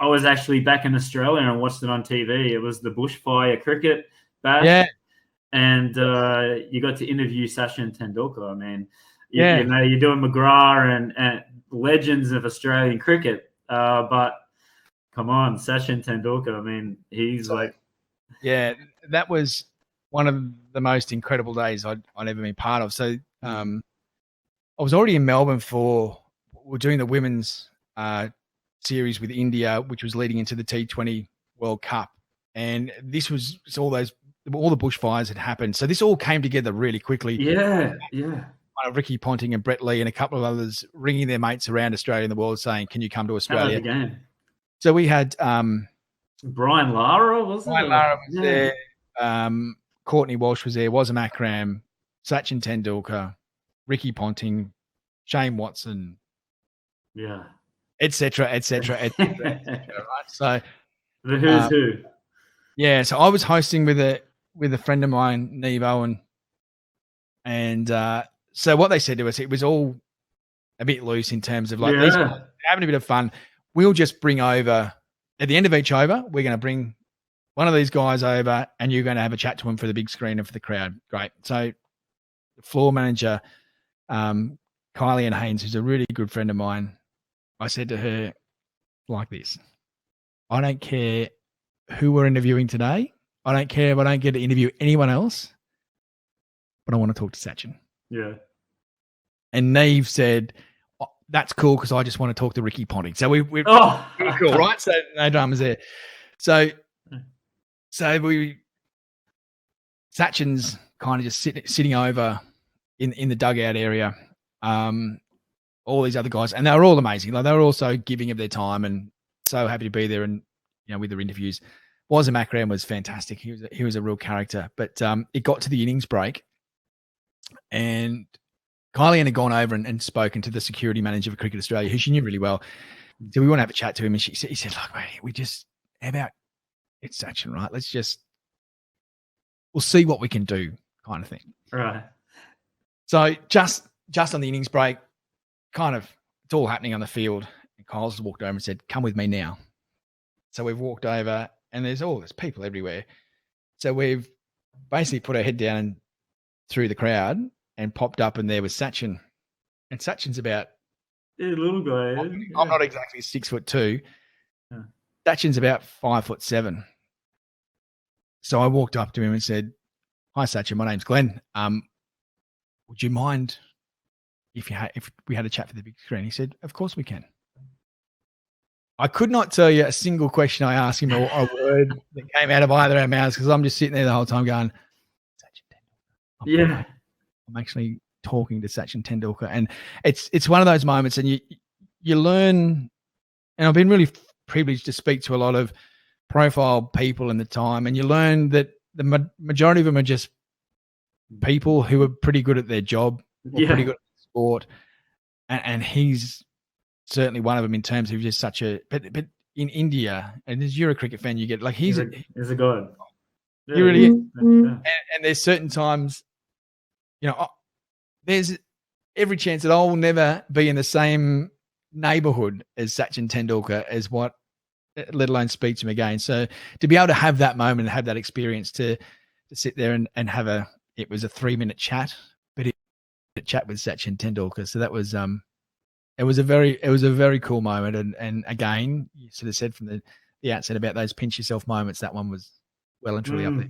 I was actually back in Australia and I watched it on TV. It was the bushfire cricket bash. Yeah. And you got to interview Sachin Tendulkar. I mean, Yeah. you know, you're doing McGrath and legends of Australian cricket. But come on, Sachin Tendulkar. I mean, he's like... Yeah, that was one of the most incredible days I'd ever been part of. So I was already in Melbourne we're doing the women's series with India, which was leading into the T20 World Cup. And this was all the bushfires had happened. So this all came together really quickly. Yeah. Ricky Ponting and Brett Lee and a couple of others ringing their mates around Australia and the world saying, can you come to Australia? Game. So we had Brian Lara, wasn't Brian Lara was there. Courtney Walsh was there. Wasem Akram, Sachin Tendulkar, Ricky Ponting, Shane Watson, etc. Right? So the who's who. Yeah, so I was hosting with a friend of mine, Nevo, and so what they said to us, it was all a bit loose in terms of like these guys having a bit of fun. We'll just bring over at the end of each over, we're going to bring one of these guys over and you're going to have a chat to him for the big screen and for the crowd. Great. So the floor manager, Kylie Ann Haynes, who's a really good friend of mine, I said to her like this, I don't care who we're interviewing today. I don't care if I don't get to interview anyone else, but I want to talk to Sachin. Yeah. And Neve said, oh, that's cool because I just want to talk to Ricky Ponting. So we're cool, right? So no dramas there. So Sachin's kind of just sitting over in the dugout area. All these other guys, and they were all amazing. Like they were also giving of their time and so happy to be there. And with their interviews, Wasem Akram was fantastic. He was a real character. But it got to the innings break, and Kylie Ann had gone over and spoken to the security manager for Cricket Australia, who she knew really well. So we want to have a chat to him, and he said, "Look, mate, how about it's Sachin, right? We'll see what we can do," kind of thing. Right. So just on the innings break, kind of it's all happening on the field. And Kyle's walked over and said, "Come with me now." So we've walked over, and there's people everywhere. So we've basically put our head down through the crowd and popped up, and there was Sachin. And Sachin's about little guy. I'm not exactly 6'2". Yeah. Sachin's about 5'7". So I walked up to him and said, "Hi, Sachin. My name's Glenn. Would you mind if we had a chat for the big screen?" He said, "Of course we can." I could not tell you a single question I asked him or a word that came out of either of our mouths because I'm just sitting there the whole time going, Sachin Tendulkar. I'm actually talking to Sachin Tendulkar. And it's one of those moments, and you learn, and I've been really privileged to speak to a lot of profile people in the time, and you learn that the majority of them are just people who are pretty good at their job or pretty good at sport. And he's certainly one of them in terms of just such a, but in India, and as you're a cricket fan, you get like, he's a god. He really is. And there's certain times, there's every chance that I'll never be in the same neighborhood as Sachin Tendulkar as let alone speak to him again. So to be able to have that moment and have that experience to sit there and have it was a 3-minute chat, but a chat with Sachin Tendulkar. So that was, it was a very cool moment. And again, you sort of said from the outset about those pinch yourself moments, that one was well and truly up there.